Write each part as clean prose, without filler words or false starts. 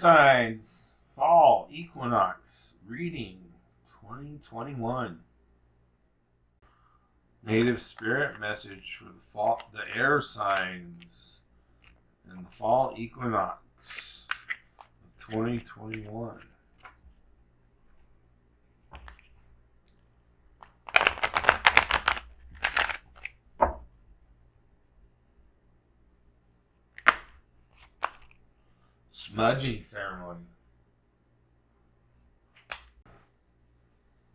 signs, fall equinox reading 2021. Native spirit message for the air signs and the fall equinox of 2021. Smudging ceremony.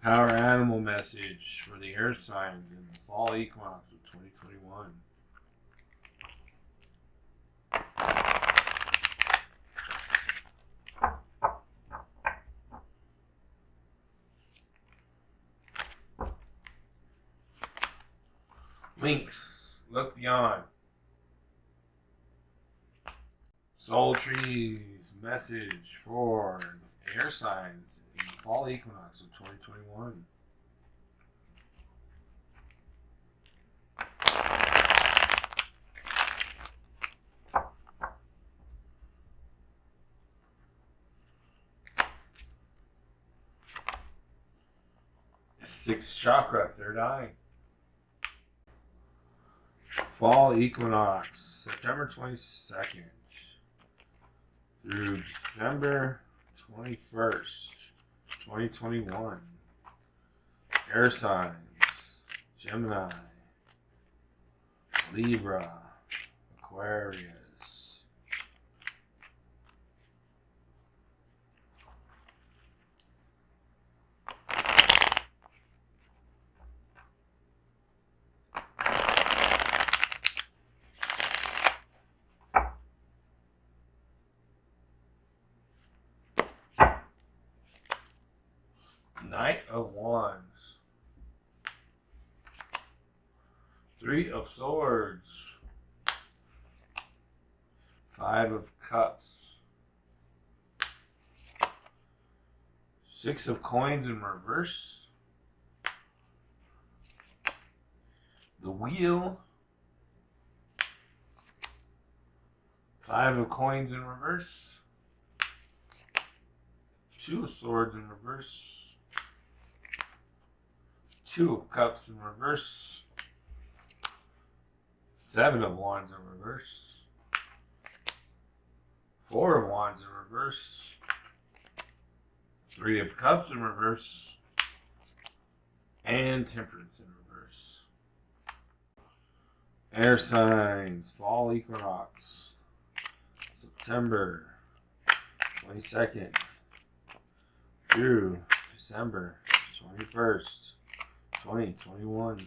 Power animal message for the air signs in the fall equinox of 2021. Links, look beyond. Soul trees message for the air signs in the fall equinox of 2021. Sixth chakra, third eye. Fall equinox, September 22nd through December 21st, 2021. Air signs, Gemini, Libra, Aquarius. Knight of Wands. Three of Swords. Five of Cups. Six of Coins in reverse. The Wheel. Five of Coins in reverse. Two of Swords in reverse. Two of Cups in reverse. Seven of Wands in reverse. Four of Wands in reverse. Three of Cups in reverse. And Temperance in reverse. Air signs, fall equinox, September 22nd through December 21st, 2021.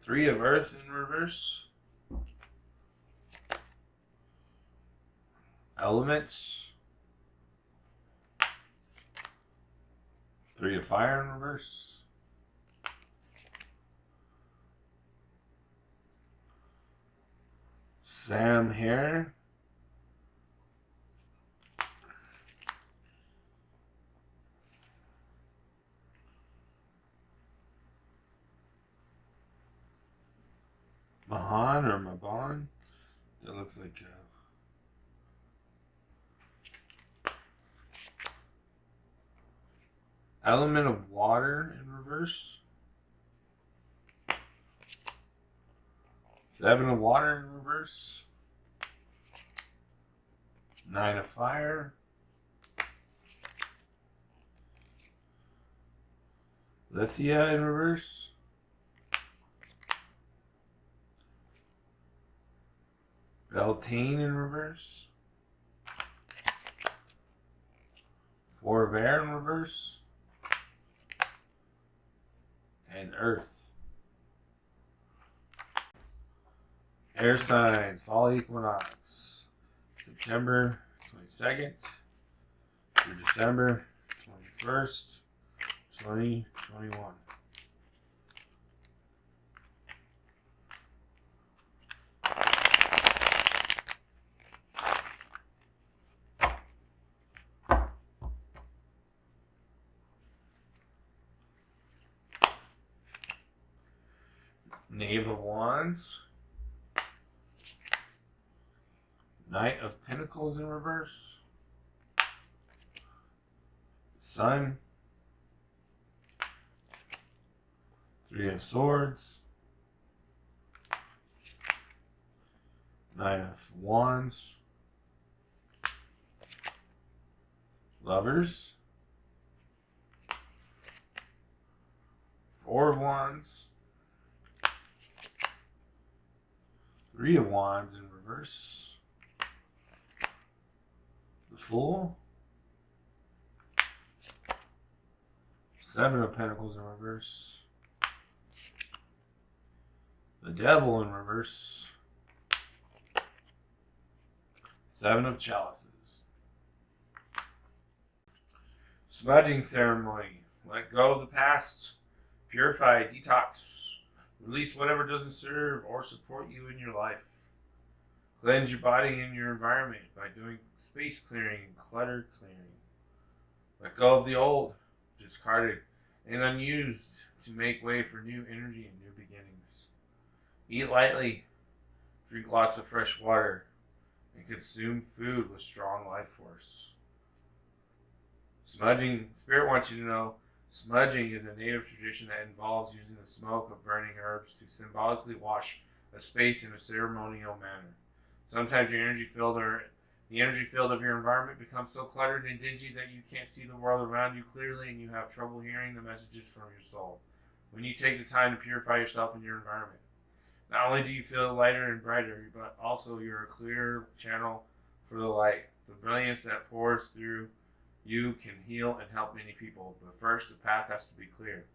Three of Earth in reverse. Elements. Three of Fire in reverse. Sam Hare. Mahan or Maban. That looks like element of water in reverse. Seven of water in reverse. Nine of fire. Lithia in reverse. Beltane in reverse. Four of air in reverse. And Earth. Air signs, fall equinox, September 22nd through December 21st, 2021. Knave of Wands. Knight of Pentacles in reverse. Sun. Three of Swords. Nine of Wands. Lovers. Four of Wands. Three of Wands in reverse. The Fool. Seven of Pentacles in reverse. The Devil in reverse. Seven of Chalices. Smudging ceremony. Let go of the past. Purify, detox. Release whatever doesn't serve or support you in your life. Cleanse your body and your environment by doing space clearing and clutter clearing. Let go of the old, discarded, and unused to make way for new energy and new beginnings. Eat lightly. Drink lots of fresh water. And consume food with strong life force. Smudging, Spirit wants you to know, smudging is a native tradition that involves using the smoke of burning herbs to symbolically wash a space in a ceremonial manner. Sometimes the energy field of your environment becomes so cluttered and dingy that you can't see the world around you clearly and you have trouble hearing the messages from your soul. When you take the time to purify yourself and your environment, not only do you feel lighter and brighter, but also you're a clear channel for the light. The brilliance that pours through you can heal and help many people, but first the path has to be clear.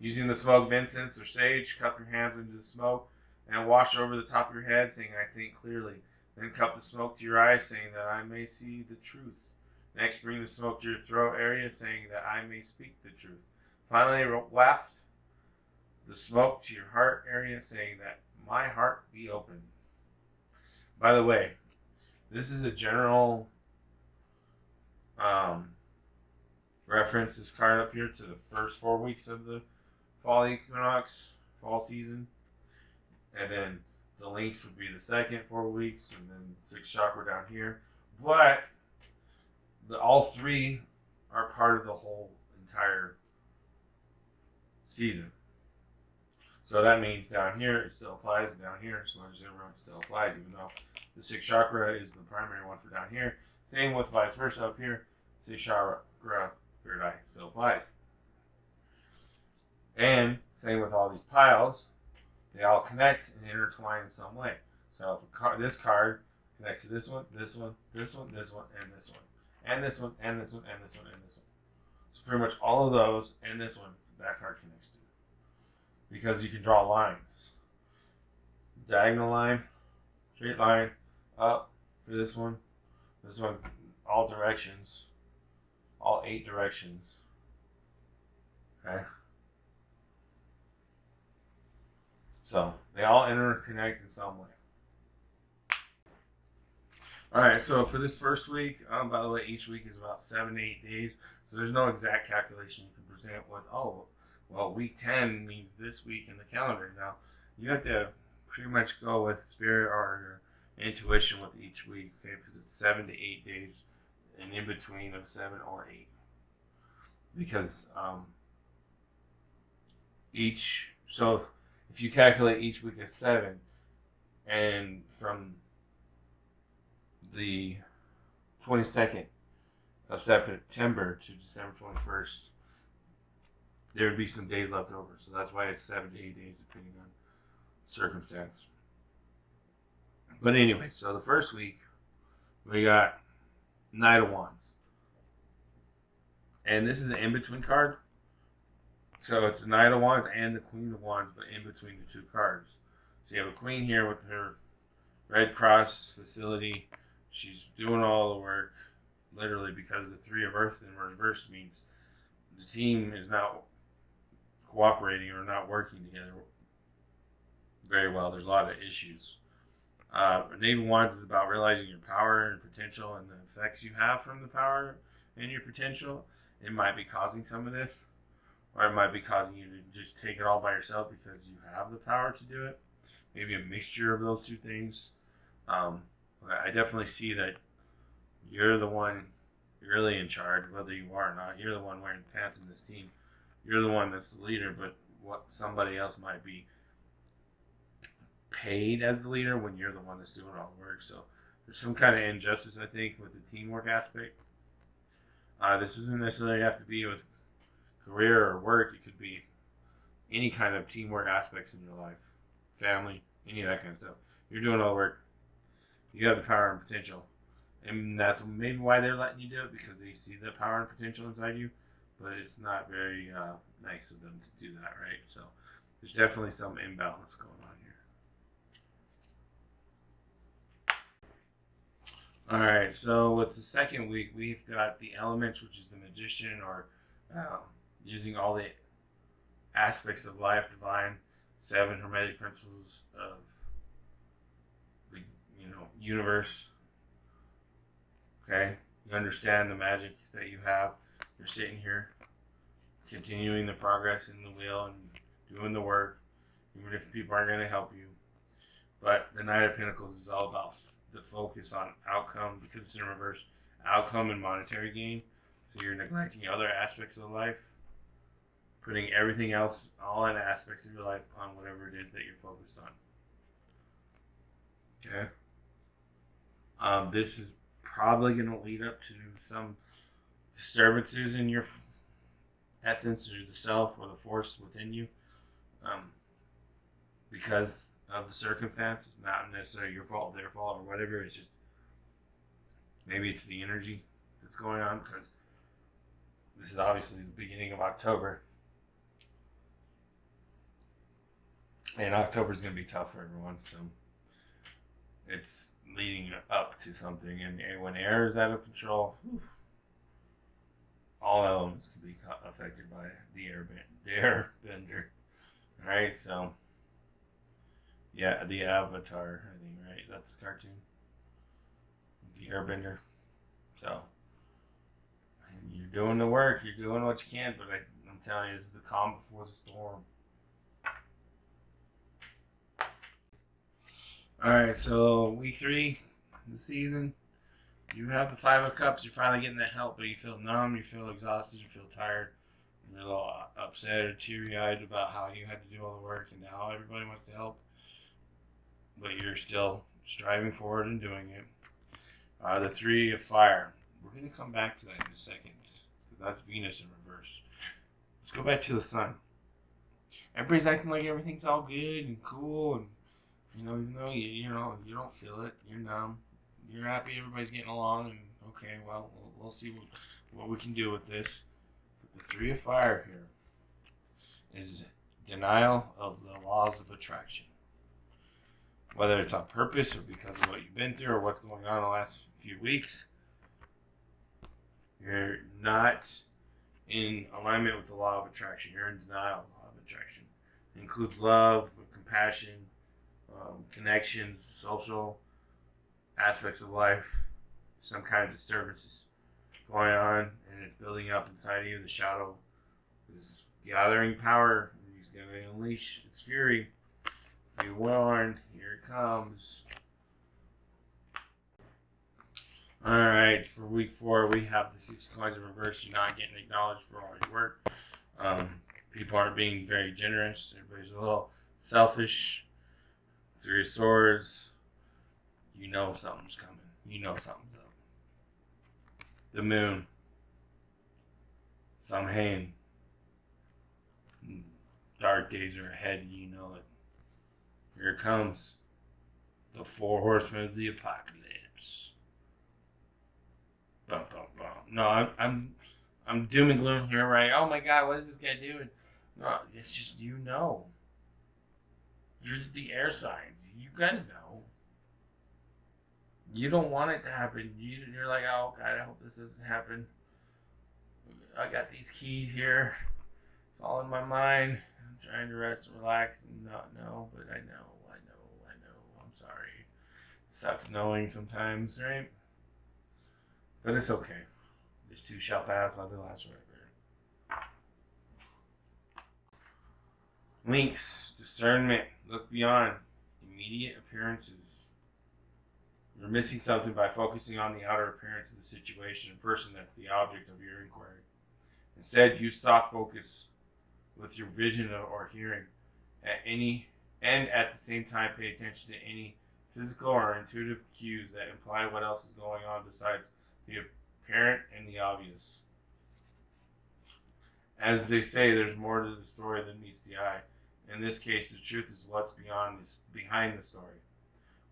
Using the smoke of incense or sage, cup your hands into the smoke and wash over the top of your head, saying, I think clearly. Then cup the smoke to your eyes, saying that I may see the truth. Next, bring the smoke to your throat area, saying that I may speak the truth. Finally, waft the smoke to your heart area, saying that my heart be open. By the way, this is a general reference, this card up here, to the first 4 weeks of the fall equinox, fall season. And then the links would be the second 4 weeks, and then 6th chakra down here. But all three are part of the whole entire season. So that means down here it still applies, and down here Smudging Ceremony still applies, even though the 6th chakra is the primary one for down here. Same with vice versa up here. 6th chakra, third eye, still applies. And same with all these piles, they all connect and intertwine in some way. So if this card connects to this one, this one, this one, this one, and this one, and this one, and this one, and this one, and this one. So pretty much all of those and this one, that card connects to. Because you can draw lines. Diagonal line, straight line, up for this one, all directions, all 8 directions. Okay? So they all interconnect in some way. Alright, so for this first week, by the way, each week is about 7 to 8 days. So there's no exact calculation you can present with, oh, well, week 10 means this week in the calendar. Now, you have to pretty much go with spirit or your intuition with each week, okay? Because it's 7 to 8 days, and in between of 7 or 8. Because so if you calculate each week as 7, and from the 22nd of September to December 21st, there would be some days left over. So that's why it's 7 to 8 days, depending on circumstance. But anyway, so the first week, we got Knight of Wands. And this is an in-between card. So it's the Knight of Wands and the Queen of Wands, but in between the two cards. So you have a queen here with her Red Cross facility. She's doing all the work, literally, because the 3 of Earth in reverse means the team is not cooperating or not working together very well. There's a lot of issues. Knave of Wands is about realizing your power and potential and the effects you have from the power and your potential. It might be causing some of this. or it might be causing you to just take it all by yourself because you have the power to do it. Maybe a mixture of those two things. Um, I definitely see that you're the one really in charge, whether you are or not. You're the one wearing the pants in this team. You're the one that's the leader, but what somebody else might be paid as the leader when you're the one that's doing all the work. So there's some kind of injustice, I think, with the teamwork aspect. This doesn't necessarily have to be with career or work. It could be any kind of teamwork aspects in your life, family, any of that kind of stuff. You're doing all the work. You have the power and potential. And that's maybe why they're letting you do it, because they see the power and potential inside you. But it's not very nice of them to do that, right? So there's definitely some imbalance going on here. All right, so with the second week, we've got the elements, which is the magician, or um, using all the aspects of life, divine, seven hermetic principles of the universe. Okay, you understand the magic that you have. You're sitting here, continuing the progress in the wheel and doing the work, even if people aren't going to help you. But the Knight of Pentacles is all about the focus on outcome, because it's in reverse, outcome and monetary gain. So you're neglecting other aspects of life, putting everything else, all in aspects of your life, on whatever it is that you're focused on. Okay. This is probably going to lead up to some disturbances in your essence, or the self, or the force within you, because of the circumstance. It's not necessarily your fault, their fault, or whatever. It's just maybe it's the energy that's going on, because this is obviously the beginning of October, and October is going to be tough for everyone. So it's leading up to something, and when air is out of control, all elements can be affected by the airbender. All right, so yeah, the Avatar, I think, right? That's the cartoon, the airbender. So and you're doing the work, you're doing what you can, but I'm telling you, this is the calm before the storm. All right, so week 3 of the season, you have the Five of Cups. You're finally getting that help, but you feel numb, you feel exhausted, you feel tired, you're a little upset or teary-eyed about how you had to do all the work, and now everybody wants to help, but you're still striving forward and doing it. The Three of Fire. We're going to come back to that in a second, because that's Venus in reverse. Let's go back to the Sun. Everybody's acting like everything's all good and cool, and even though you don't feel it, you're numb. You're happy everybody's getting along, and okay, well, we'll see what we can do with this. But the Three of Fire here is denial of the laws of attraction. Whether it's on purpose or because of what you've been through or what's going on the last few weeks, you're not in alignment with the law of attraction. You're in denial of the law of attraction. It includes love, compassion, connections, social aspects of life, some kind of disturbances going on, and it's building up inside of you. The shadow is gathering power. He's going to unleash its fury. Be warned, here it comes. Alright, for week 4, we have the 6 of Coins in reverse. You're not getting acknowledged for all your work. People aren't being very generous. Everybody's a little selfish. 3 of Swords. You know something's coming. You know something's up. The Moon. Samhain. Dark days are ahead, and you know it. Here it comes. The 4 Horsemen of the Apocalypse. Bum, bum, bum. No, I'm doom and gloom here, right? Oh my God, what is this guy doing? No, it's just You're the air signs. You guys know. You don't want it to happen. You're like, oh God, I hope this doesn't happen. I got these keys here. It's all in my mind. I'm trying to rest and relax and not know, but I know. I'm sorry. It sucks knowing sometimes, right? But it's okay. This too shall pass, like the last forever. Links, discernment, look beyond immediate appearances. You're missing something by focusing on the outer appearance of the situation and person that's the object of your inquiry. Instead, use soft focus with your vision or hearing at any and at the same time pay attention to any physical or intuitive cues that imply what else is going on besides the apparent and the obvious. As they say, there's more to the story than meets the eye. In this case, the truth is what's behind the story.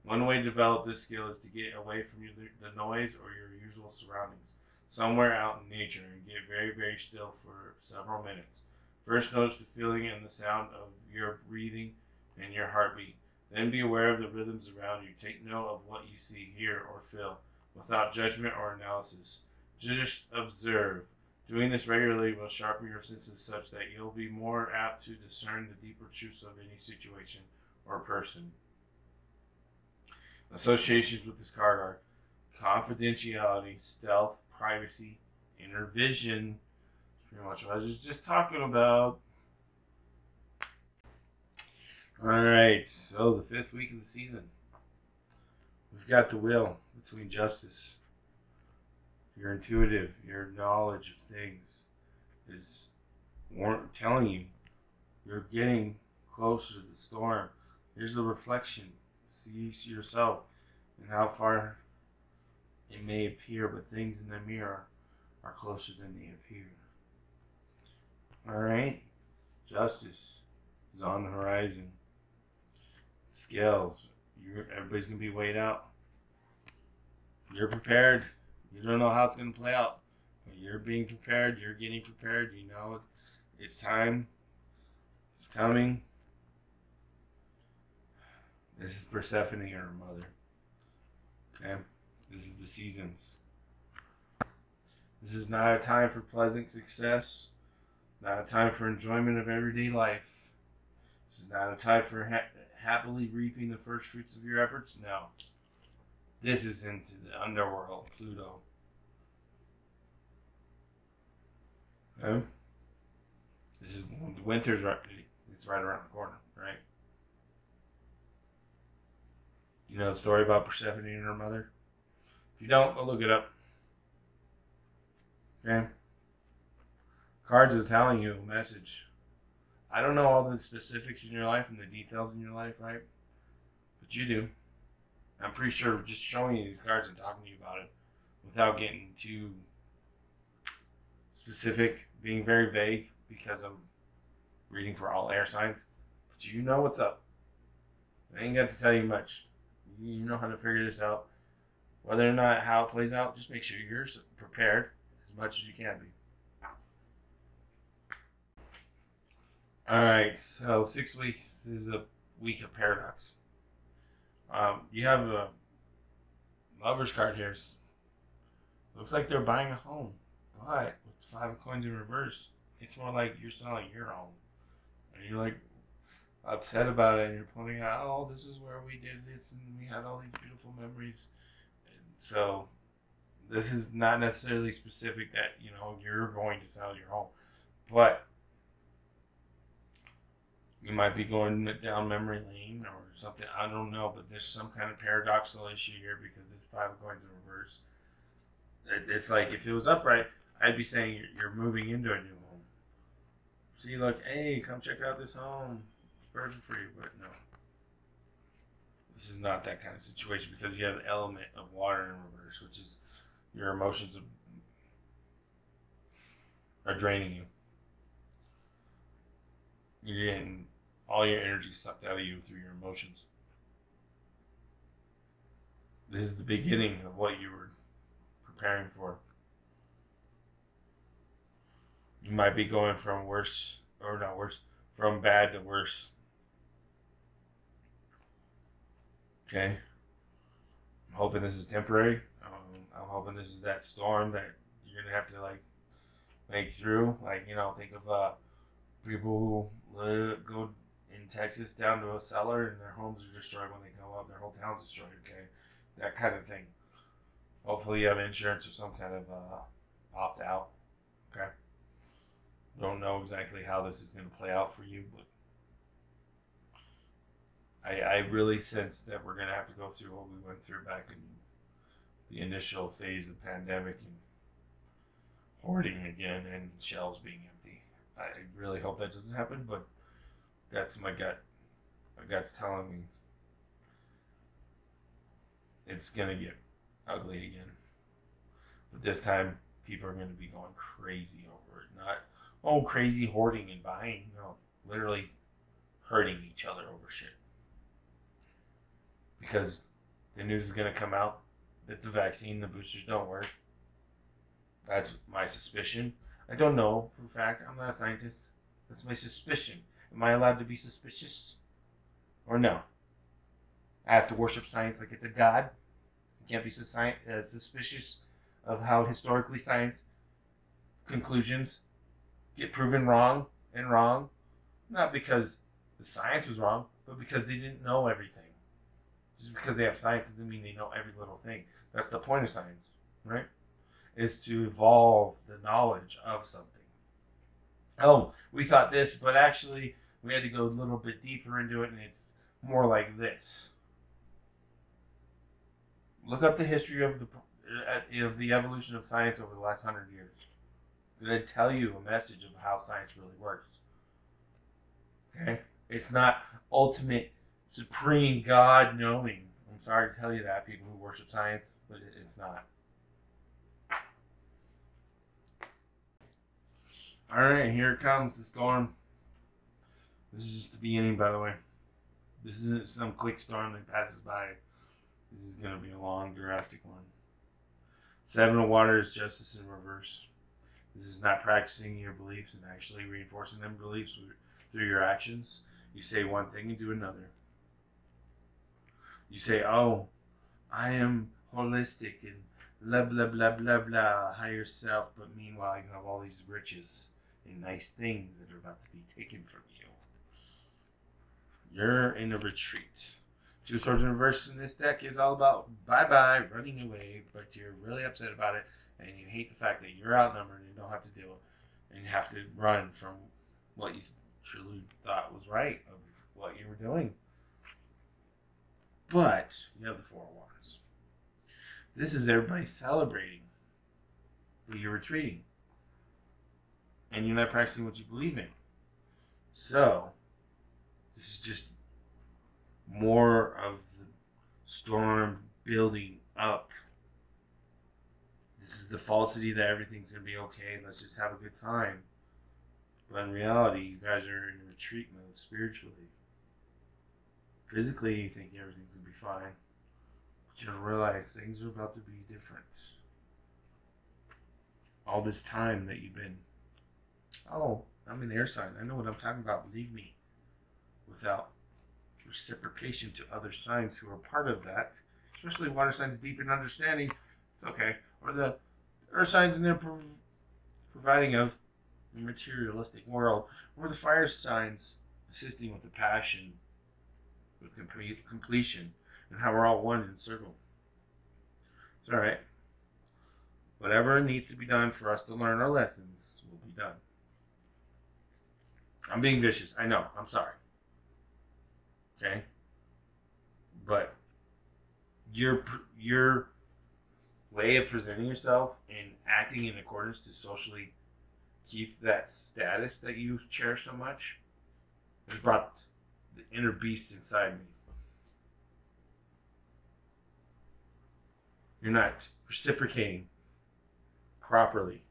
One way to develop this skill is to get away from the noise or your usual surroundings, somewhere out in nature, and get very, very still for several minutes. First, notice the feeling and the sound of your breathing and your heartbeat. Then be aware of the rhythms around you. Take note of what you see, hear, or feel, without judgment or analysis. Just observe. Doing this regularly will sharpen your senses such that you'll be more apt to discern the deeper truths of any situation or person. Associations with this card are confidentiality, stealth, privacy, inner vision. That's pretty much what I was just talking about. Alright, so the 5th week of the season. We've got the wheel between justice. Your intuitive, your knowledge of things is telling you you're getting closer to the storm. Here's the reflection. See yourself and how far it may appear, but things in the mirror are closer than they appear. Alright? Justice is on the horizon. Scales. Everybody's going to be weighed out. You're prepared. You don't know how it's going to play out. But you're being prepared. You're getting prepared. You know it's time. It's coming. This is Persephone and her mother. Okay? This is the seasons. This is not a time for pleasant success. Not a time for enjoyment of everyday life. This is not a time for happily reaping the first fruits of your efforts. No. This is into the underworld, Pluto. Okay? This is the winter's right. It's right around the corner, right? You know the story about Persephone and her mother? If you don't, go look it up. Okay? Cards are telling you a message. I don't know all the specifics in your life and the details in your life, right? But you do. I'm pretty sure just showing you the cards and talking to you about it without getting too specific, being very vague because I'm reading for all air signs. But you know what's up. I ain't got to tell you much. You know how to figure this out. Whether or not how it plays out, just make sure you're prepared as much as you can be. Alright, so 6 weeks is a week of paradox. You have a lover's card here. Looks like they're buying a home, but with the 5 of coins in reverse, it's more like you're selling your home. And you're like upset about it, and you're pointing out, oh, this is where we did this, and we had all these beautiful memories. And so this is not necessarily specific that you're going to sell your home, but you might be going down memory lane or something. I don't know, but there's some kind of paradoxical issue here because this 5 of coins in reverse. It's like if it was upright, I'd be saying you're moving into a new home. See, look, hey, come check out this home. It's perfect for you, but no. This is not that kind of situation because you have an element of water in reverse, which is your emotions are draining you. You're getting all your energy sucked out of you through your emotions. This is the beginning of what you were preparing for. You might be going from from bad to worse. Okay? I'm hoping this is temporary. I'm hoping this is that storm that you're going to have to make through. Think of people who go in Texas down to a cellar and their homes are destroyed when they come up. Their whole town's destroyed, okay? That kind of thing. Hopefully you have insurance or some kind of opt-out, okay? Don't know exactly how this is going to play out for you, but I really sense that we're going to have to go through what we went through back in the initial phase of pandemic and hoarding again and shelves being empty. I really hope that doesn't happen, but that's my gut. My gut's telling me it's going to get ugly again. But this time, people are going to be going crazy over it. Not, oh, crazy hoarding and buying. No, literally hurting each other over shit. Because the news is going to come out that the vaccine, the boosters don't work. That's my suspicion. I don't know for a fact. I'm not a scientist. That's my suspicion. Am I allowed to be suspicious? Or no? I have to worship science like it's a god. You can't be suspicious of how historically science conclusions get proven wrong and wrong. Not because the science was wrong, but because they didn't know everything. Just because they have science doesn't mean they know every little thing. That's the point of science, right? Is to evolve the knowledge of something. Oh, we thought this, but actually we had to go a little bit deeper into it, and it's more like this. Look up the history of the evolution of science over the last 100 years. Did I tell you a message of how science really works? Okay, it's not ultimate, supreme God knowing. I'm sorry to tell you that, people who worship science, but it's not. All right, here it comes, the storm. This is just the beginning, by the way. This isn't some quick storm that passes by. This is going to be a long, drastic one. Seven of Water is justice in reverse. This is not practicing your beliefs and actually reinforcing them beliefs through your actions. You say one thing and do another. You say, oh, I am holistic and blah, blah, blah, blah, blah, higher self, but meanwhile you have all these riches and nice things that are about to be taken from you. You're in a retreat. Two Swords in Reverse in this deck is all about bye-bye, running away, but you're really upset about it, and you hate the fact that you're outnumbered and you don't have to deal with, and you have to run from what you truly thought was right of what you were doing. But you have the Four of Wands. This is everybody celebrating, but you're retreating, and you're not practicing what you believe in. So this is just more of the storm building up. This is the falsity that everything's going to be okay. Let's just have a good time. But in reality, you guys are in retreat mode spiritually. Physically, you think everything's going to be fine. But you don't realize things are about to be different. All this time that you've been, oh, I'm an air sign. I know what I'm talking about. Believe me. Without reciprocation to other signs who are part of that, especially water signs deep in understanding, it's okay. Or the earth signs in their providing of the materialistic world, or the fire signs assisting with the passion, with completion, and how we're all one in a circle. It's alright. Whatever needs to be done for us to learn our lessons will be done. I'm being vicious. I know. I'm sorry. Okay? But your way of presenting yourself and acting in accordance to socially keep that status that you cherish so much has brought the inner beast inside me. You're not reciprocating properly,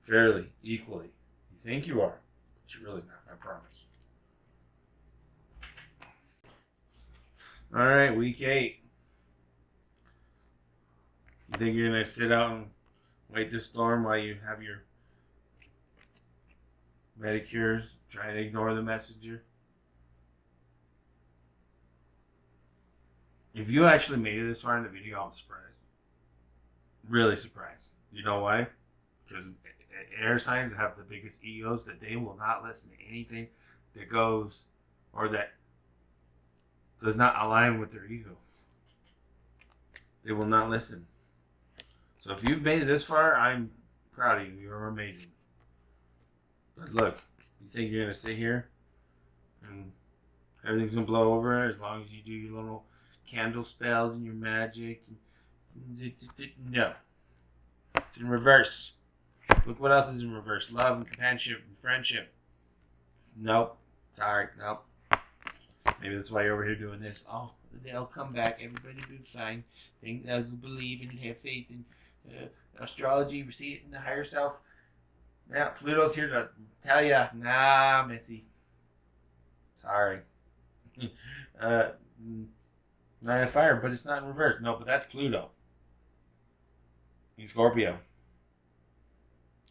fairly, equally. You think you are, but you're really not, I promise. All right, week 8. You think you're going to sit out and wait this storm while you have your Medicures, try to ignore the messenger? If you actually made it this far in the video, I'm surprised. Really surprised. You know why? Because air signs have the biggest egos that they will not listen to anything that goes or that does not align with their ego. They will not listen. So if you've made it this far, I'm proud of you. You're amazing. But look, you think you're going to sit here and Everything's gonna blow over as long as you do your little candle spells and your magic. No, it's in reverse. Look what else is in reverse: love and companionship and friendship. Nope. Sorry, nope. Maybe that's why you're over here doing this. Oh, they'll come back. Everybody will be fine. They'll believe and have faith in astrology. We see it in the higher self. Now, Pluto's here to tell you, nah, Missy. Sorry. uh, Nine of Fire, but it's not in reverse. No, but that's Pluto. He's Scorpio.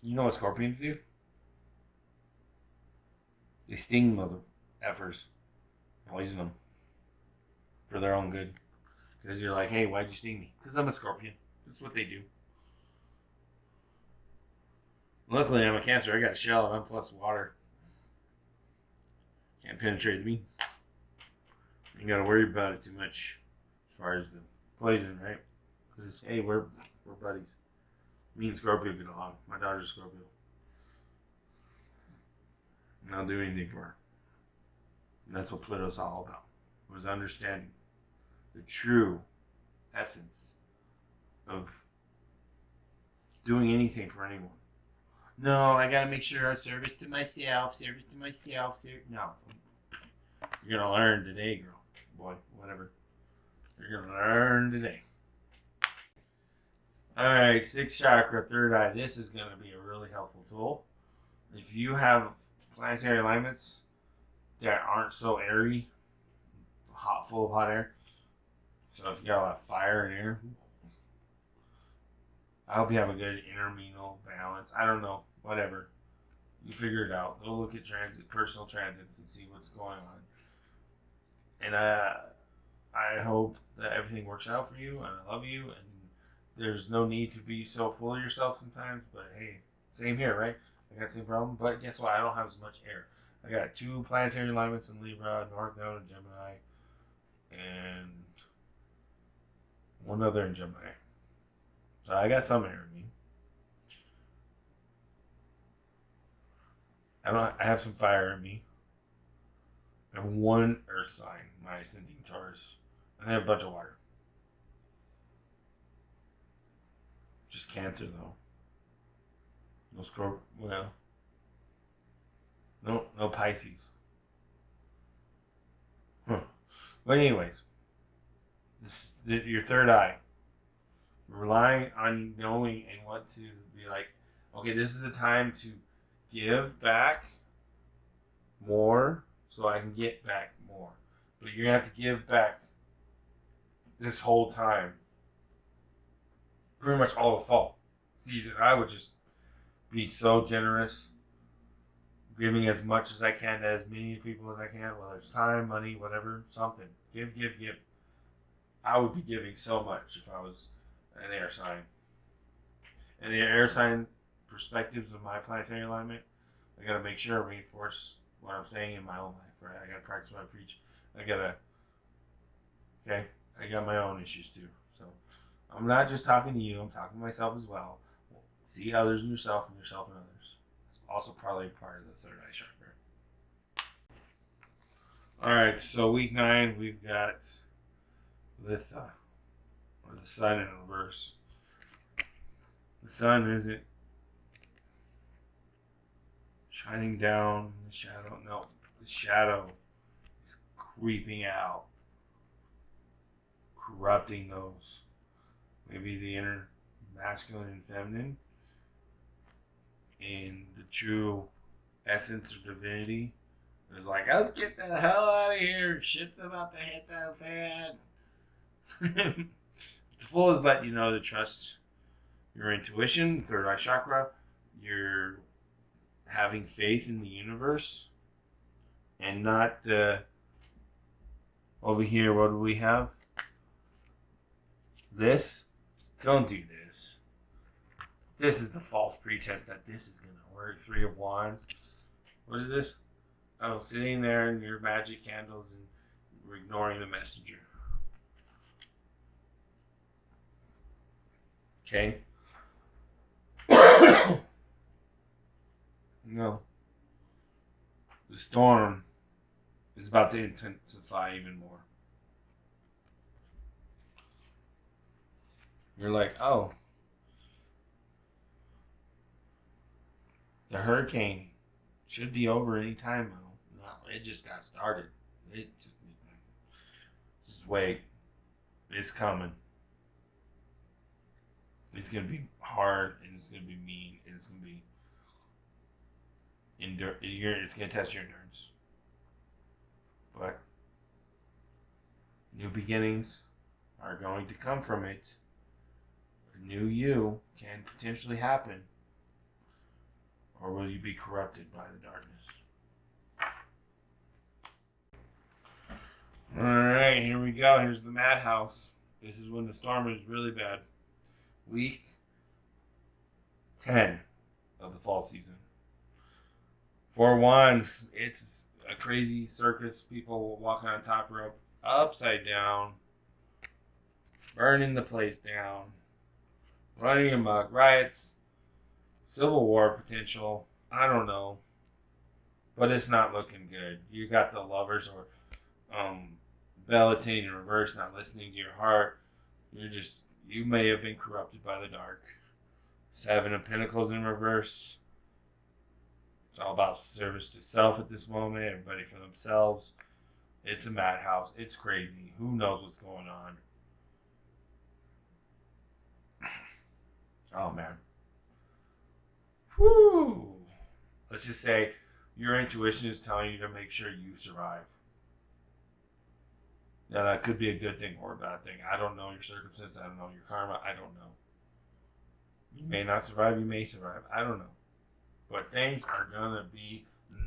You know what scorpions do? They sting mother effers. Poison them. For their own good. Because you're like, hey, why'd you sting me? Because I'm a scorpion. That's what they do. Luckily, I'm a Cancer. I got a shell and I'm plus water. Can't penetrate me. You gotta worry about it too much as far as the poison, right? Because, hey, we're buddies. Me and Scorpio get along. My daughter's a Scorpio. And I'll do anything for her. And that's what Pluto's all about. Was understanding the true essence of doing anything for anyone. No, I gotta make sure I'm service to myself. No. You're gonna learn today, girl. Boy, whatever. You're gonna learn today. Alright, 6th chakra, 3rd eye. This is gonna be a really helpful tool. If you have planetary alignments that aren't so airy, full of hot air, so if you got a lot of fire and air, I hope you have a good intermenal balance. I don't know, whatever. You figure it out. Go look at personal transits, and see what's going on. And I hope that everything works out for you, and I love you, and there's no need to be so full of yourself sometimes, but hey, same here, right? I got the same problem, but guess what? I don't have as much air. I got 2 planetary alignments in Libra, North Node in Gemini, and 1 other in Gemini. So I got some air in me. I have some fire in me. I have 1 earth sign, my ascending Taurus, and I have a bunch of water. Just Cancer though. No Scorpio. Well, no Pisces. Huh. But anyways, your 3rd eye. Relying on knowing and what to be like. Okay, this is a time to give back more, so I can get back more. But you're gonna have to give back this whole time. Pretty much all the fault. See, I would just be so generous, giving as much as I can to as many people as I can, whether it's time, money, whatever, something. Give. I would be giving so much if I was an air sign. And the air sign perspectives of my planetary alignment, I gotta make sure I reinforce what I'm saying in my own life, right? I gotta practice what I preach. I got my own issues too. So I'm not just talking to you, I'm talking to myself as well. See others in yourself and yourself in others. It's also probably part of the 3rd eye chakra. Alright, so week 9 we've got Litha, or the sun in reverse. The sun isn't shining down the shadow. No, the shadow is creeping out, corrupting those. Maybe the inner masculine and feminine, and the true essence of divinity is like, let's get the hell out of here. Shit's about to hit that fan. The Fool is letting you know to trust your intuition, 3rd eye chakra. You're having faith in the universe, and not the over here. What do we have? This. Don't do this. This is the false pretense that this is gonna work. 3 of Wands. What is this? Oh, sitting there in your magic candles and ignoring the messenger. Okay. No. The storm is about to intensify even more. You're like, oh, the hurricane should be over any time now. No, it just got started. It just wait. It's coming. It's gonna be hard and it's gonna be mean and it's gonna be It's gonna test your endurance. But new beginnings are going to come from it. A new you can potentially happen. Or will you be corrupted by the darkness? Alright, here we go. Here's the madhouse. This is when the storm is really bad. Week 10 of the fall season. For Wands, it's a crazy circus. People walking on top rope, upside down, burning the place down, running amok, riots, civil war potential. I don't know, but it's not looking good. You got the lovers or validating in reverse, not listening to your heart. You may have been corrupted by the dark. Seven of Pentacles in reverse. It's all about service to self at this moment. Everybody for themselves. It's a madhouse. It's crazy. Who knows what's going on? Oh, man. Whew. Let's just say your intuition is telling you to make sure you survive. Now, that could be a good thing or a bad thing. I don't know your circumstance. I don't know your karma. I don't know. You may not survive. You may survive. I don't know. But things are going to be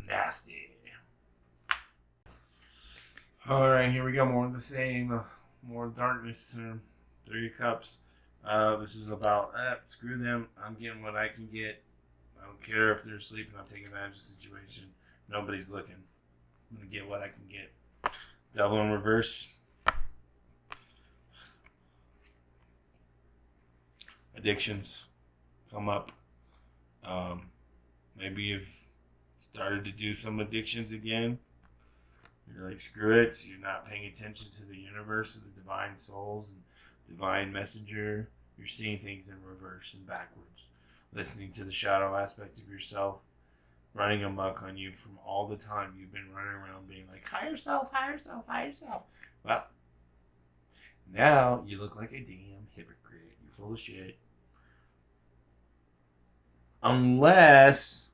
nasty. All right, here we go. More of the same. More darkness. Three of Cups. This is about, screw them. I'm getting what I can get. I don't care if they're sleeping. I'm taking advantage of the situation. Nobody's looking. I'm going to get what I can get. Devil in reverse. Addictions come up. Maybe you've started to do some addictions again. You're like, screw it. You're not paying attention to the universe and the divine souls and divine messenger. You're seeing things in reverse and backwards. Listening to the shadow aspect of yourself running amok on you from all the time you've been running around being like, higher self, higher self, higher self. Well, now you look like a damn hypocrite. You're full of shit. Unless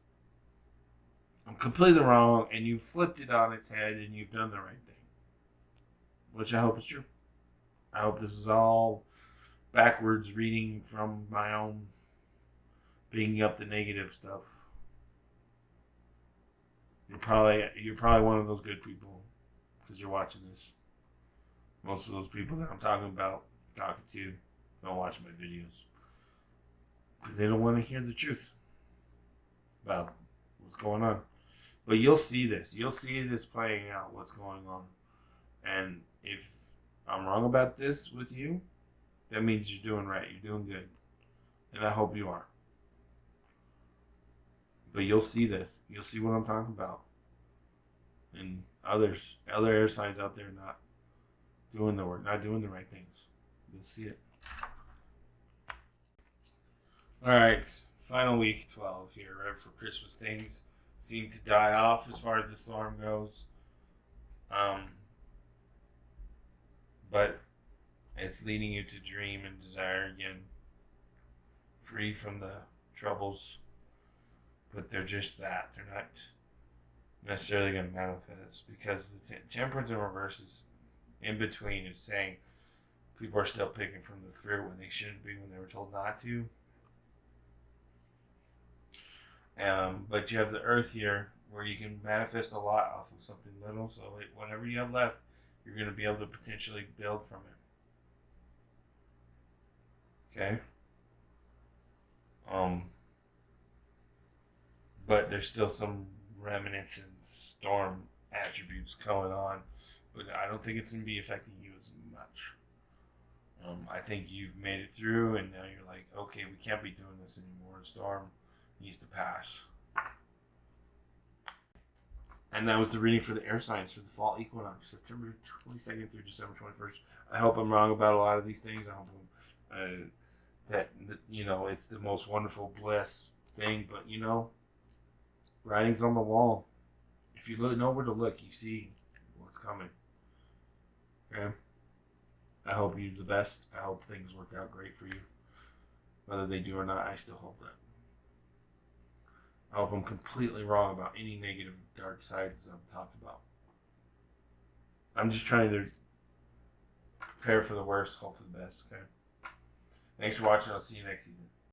I'm completely wrong and you flipped it on its head and you've done the right thing. Which I hope is true. I hope this is all backwards reading from my own bringing up the negative stuff. You're probably one of those good people because you're watching this. Most of those people that I'm talking to, don't watch my videos because they don't want to hear the truth about what's going on. But you'll see this. You'll see this playing out, what's going on. And if I'm wrong about this with you, that means you're doing right. You're doing good. And I hope you are. But you'll see this. You'll see what I'm talking about. And other air signs out there not doing the work, not doing the right things. You'll see it. Alright, final week 12 here, right for Christmas. Things seem to die off as far as the storm goes. But it's leading you to dream and desire again. Free from the troubles. But they're just that. They're not necessarily going to manifest because the temperance in reverse is in between is saying people are still picking from the fruit when they shouldn't be when they were told not to. But you have the earth here where you can manifest a lot off of something little. So whatever you have left, you're going to be able to potentially build from it. Okay? But there's still some remnants and storm attributes going on. But I don't think it's going to be affecting you as much. I think you've made it through and now you're like, okay, we can't be doing this anymore. The storm needs to pass. And that was the reading for the air signs for the fall equinox, September 22nd through December 21st. I hope I'm wrong about a lot of these things. I hope that, it's the most wonderful bliss thing. But, writing's on the wall. If you know where to look, you see what's coming. Okay? I hope you're the best. I hope things work out great for you. Whether they do or not, I still hope that. I hope I'm completely wrong about any negative dark sides I've talked about. I'm just trying to prepare for the worst, hope for the best, okay? Thanks for watching. I'll see you next season.